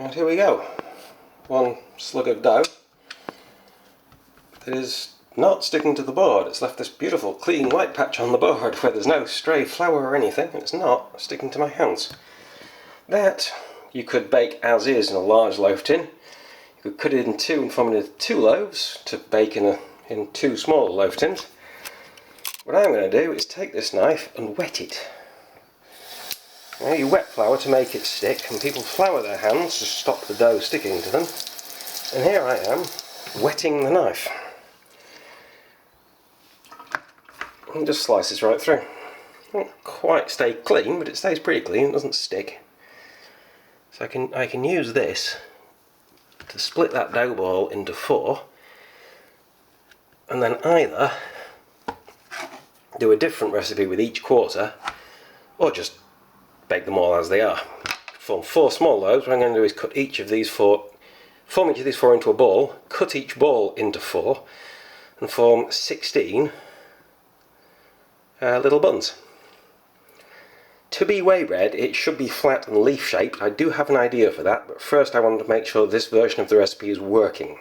And here we go. One slug of dough that is not sticking to the board. It's left this beautiful clean white patch on the board where there's no stray flour or anything, and it's not sticking to my hands. That you could bake as is in a large loaf tin. You could cut it in two and form it into 2 loaves to bake in 2 smaller loaf tins. What I'm going to do is take this knife and wet it. Now, you wet flour to make it stick, and people flour their hands to stop the dough sticking to them. And here I am, wetting the knife. And it just slices right through. It won't quite stay clean, but it stays pretty clean, it doesn't stick. So I can use this to split that dough ball into 4, and then either do a different recipe with each quarter, or just bake them all as they are. Form 4 small loaves. What I'm going to do is cut each of these 4, form each of these 4 into a ball, cut each ball into 4, and form 16 little buns. To be whey bread, it should be flat and leaf shaped. I do have an idea for that, but first I wanted to make sure this version of the recipe is working.